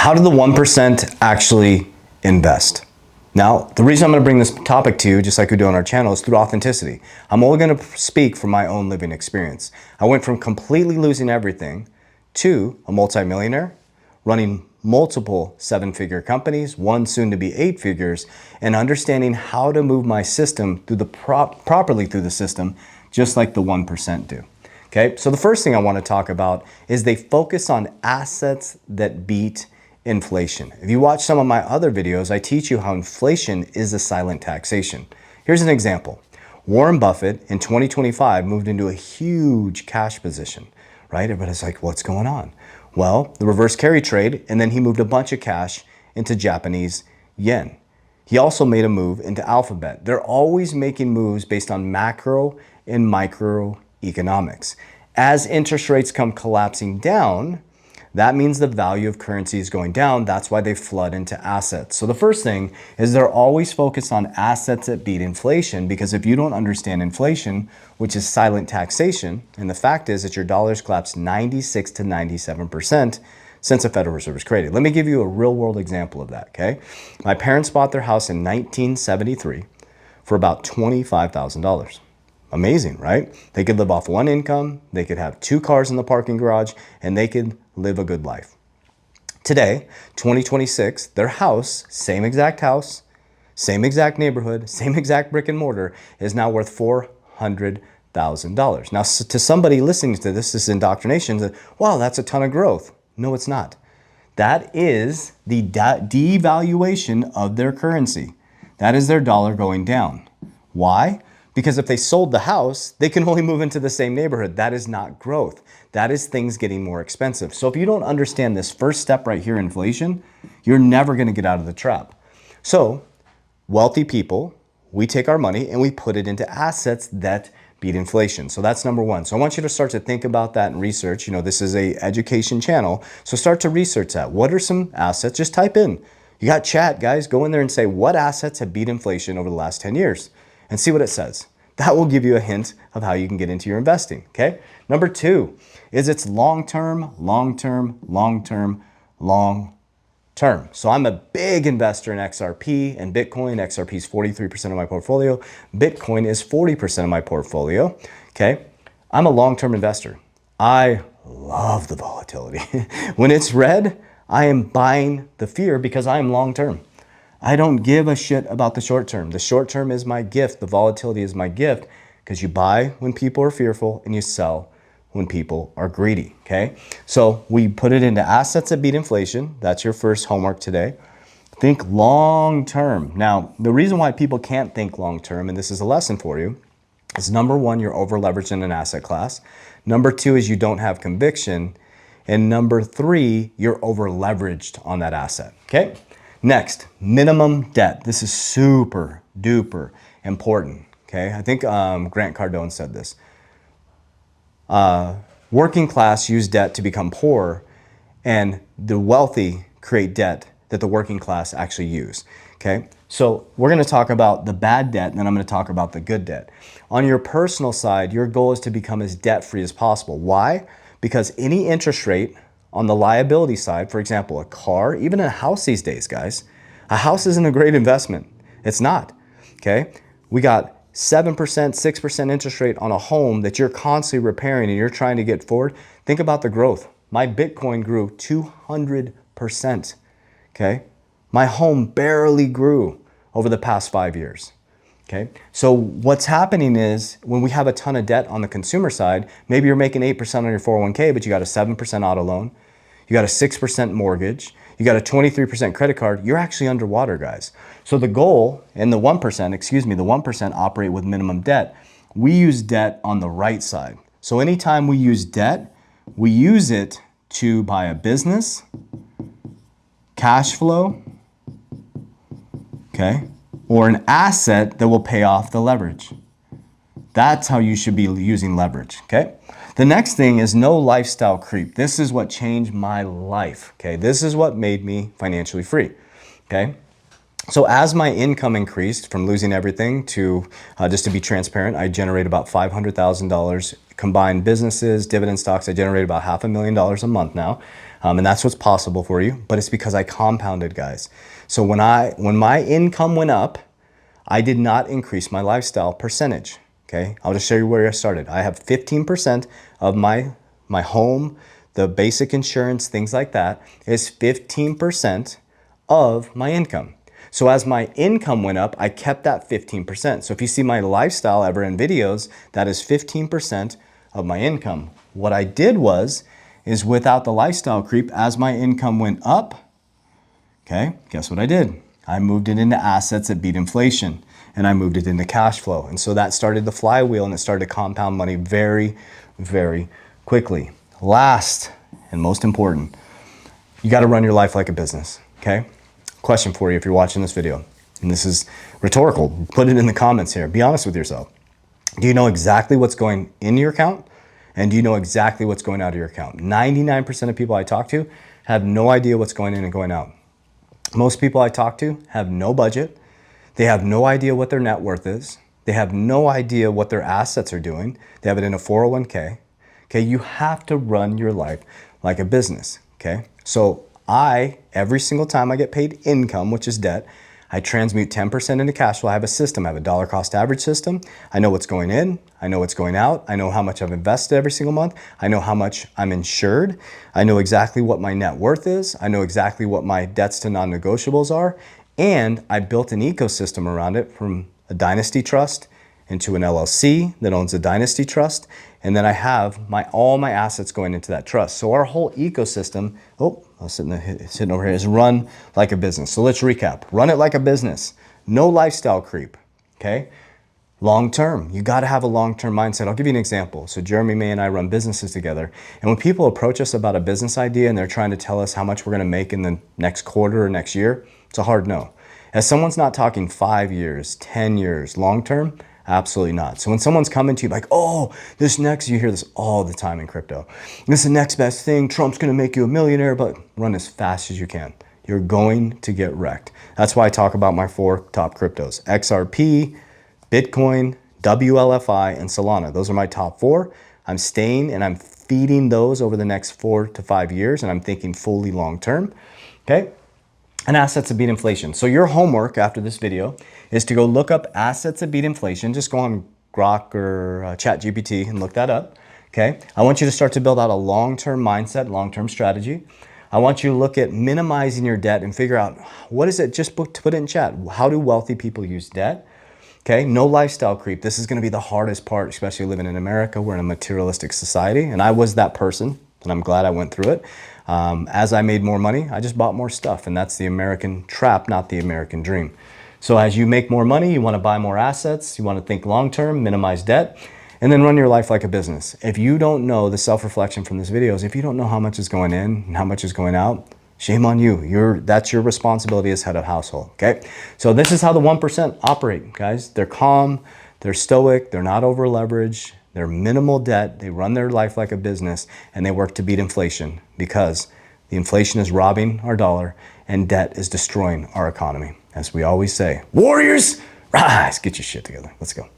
How do the 1% actually invest? Now, the reason I'm going to bring this topic to you, just like we do on our channel, is through authenticity. I'm only going to speak from my own living experience. I went from completely losing everything to a multimillionaire, running multiple seven-figure companies, one soon to be 8 figures, and understanding how to move my system through the properly through the system, just like the 1% do. Okay, so the first thing I want to talk about is they focus on assets that beat inflation. If you watch some of my other videos, I teach you how inflation is a silent taxation. Here's an example. Warren Buffett in 2025 moved into a huge cash position, right? Everybody's like, what's going on? Well, the reverse carry trade, and then he moved a bunch of cash into Japanese yen. He also made a move into Alphabet. They're always making moves based on macro and micro economics. As interest rates come collapsing down, that means the value of currency is going down. That's why they flood into assets. So the first thing is they're always focused on assets that beat inflation, because if you don't understand inflation, which is silent taxation, and the fact is that your dollar's collapsed 96 to 97% since the Federal Reserve was created. Let me give you a real world example of that, okay? My parents bought their house in 1973 for about $25,000. Amazing, right? They could live off one income, they could have 2 cars in the parking garage, and they could live a good life. Today, 2026, their house, same exact neighborhood, same exact brick and mortar, is now worth $400,000. Now, to somebody listening to this is indoctrination, that, wow, that's a ton of growth. No, it's not. That is the devaluation of their currency. That is their dollar going down. Why? Because if they sold the house, they can only move into the same neighborhood. That is not growth. That is things getting more expensive. So if you don't understand this first step right here, inflation, you're never going to get out of the trap. So wealthy people, we take our money and we put it into assets that beat inflation. So that's number one. So I want you to start to think about that and research. You know, this is an education channel. So start to research that. What are some assets? Just type in. You got chat, guys. Go in there and say, what assets have beat inflation over the last 10 years? And see what it says. That will give you a hint of how you can get into your investing, okay? Number 2 is it's long-term. So I'm a big investor in XRP and Bitcoin. XRP is 43% of my portfolio. Bitcoin is 40% of my portfolio, okay? I'm a long-term investor. I love the volatility. When it's red, I am buying the fear because I am long-term. I don't give a shit about the short term. The short term is my gift. The volatility is my gift, because you buy when people are fearful and you sell when people are greedy, okay? So we put it into assets that beat inflation. That's your first homework today. Think long term. Now, the reason why people can't think long term, and this is a lesson for you, is number 1, you're over leveraged in an asset class. Number 2 is you don't have conviction. And number 3, you're over leveraged on that asset, okay? Next, minimum debt. This is super duper important, okay? I think Grant Cardone said this. Working class use debt to become poor, and the wealthy create debt that the working class actually use, okay? So we're gonna talk about the bad debt, and then I'm gonna talk about the good debt. On your personal side, your goal is to become as debt-free as possible. Why? Because any interest rate on the liability side, for example, a car, even a house these days, guys, a house isn't a great investment. It's not, okay? We got 7%, 6% interest rate on a home that you're constantly repairing and you're trying to get forward. Think about the growth. My Bitcoin grew 200%, okay? My home barely grew over the past 5 years. Okay, so what's happening is when we have a ton of debt on the consumer side, maybe you're making 8% on your 401k, but you got a 7% auto loan, you got a 6% mortgage, you got a 23% credit card, you're actually underwater, guys. So the goal, and the 1% operate with minimum debt. We use debt on the right side. So anytime we use debt, we use it to buy a business, cash flow, okay? Or an asset that will pay off the leverage. That's how you should be using leverage, okay? The next thing is no lifestyle creep. This is what changed my life, okay? This is what made me financially free, okay? So as my income increased from losing everything to, just to be transparent, I generate about $500,000 combined businesses, dividend stocks. I generate about $500,000 a month now. And that's what's possible for you, but it's because I compounded, guys. So when my income went up, I did not increase my lifestyle percentage. Okay, I'll just show you where I started. I have 15% of my home, the basic insurance, things like that, is 15% of my income. So as my income went up, I kept that 15%. So if you see my lifestyle ever in videos, that is 15% of my income. What I did is without the lifestyle creep, as my income went up, okay, guess what I did? I moved it into assets that beat inflation, and I moved it into cash flow. And so that started the flywheel, and it started to compound money very, very quickly. Last and most important, you got to run your life like a business, okay? Question for you if you're watching this video, and this is rhetorical, put it in the comments here. Be honest with yourself. Do you know exactly what's going in your account? And do you know exactly what's going out of your account? 99% of people I talk to have no idea what's going in and going out. Most people I talk to have no budget. They have no idea what their net worth is. They have no idea what their assets are doing. They have it in a 401k. Okay, you have to run your life like a business, okay? So every single time I get paid income, which is debt, I transmute 10% into cash flow. I have a system. I have a dollar cost average system. I know what's going in. I know what's going out. I know how much I've invested every single month. I know how much I'm insured. I know exactly what my net worth is. I know exactly what my debts to non-negotiables are. And I built an ecosystem around it, from a dynasty trust into an LLC that owns a dynasty trust. And then I have all my assets going into that trust. So our whole ecosystem, I was sitting over here, is run like a business. So let's recap. Run it like a business. No lifestyle creep, okay? Long term. You got to have a long-term mindset. I'll give you an example. So Jeremy, May, and I run businesses together. And when people approach us about a business idea and they're trying to tell us how much we're going to make in the next quarter or next year, it's a hard no. As someone's not talking 5 years, 10 years, long term, absolutely not. So when someone's coming to you like, oh, you hear this all the time in crypto. This is the next best thing. Trump's going to make you a millionaire, but run as fast as you can. You're going to get wrecked. That's why I talk about my 4 top cryptos: XRP, Bitcoin, WLFI, and Solana. Those are my top 4. I'm staying and I'm feeding those over the next 4 to 5 years, and I'm thinking fully long term, okay? And assets that beat inflation. So your homework after this video is to go look up assets that beat inflation. Just go on Grok or ChatGPT and look that up, okay? I want you to start to build out a long-term mindset, long-term strategy. I want you to look at minimizing your debt and figure out, what is it? Just put it in chat. How do wealthy people use debt? Okay, no lifestyle creep. This is going to be the hardest part, especially living in America. We're in a materialistic society, and I was that person, and I'm glad I went through it. As I made more money, I just bought more stuff, and that's the American trap, not the American dream. So as you make more money, you want to buy more assets, you want to think long-term, minimize debt, and then run your life like a business. If you don't know, the self-reflection from this video is, if you don't know how much is going in and how much is going out, shame on you. That's your responsibility as head of household, okay? So this is how the 1% operate, guys. They're calm, they're stoic, they're not over leveraged, they're minimal debt, they run their life like a business, and they work to beat inflation, because the inflation is robbing our dollar and debt is destroying our economy. As we always say, warriors, rise, get your shit together. Let's go.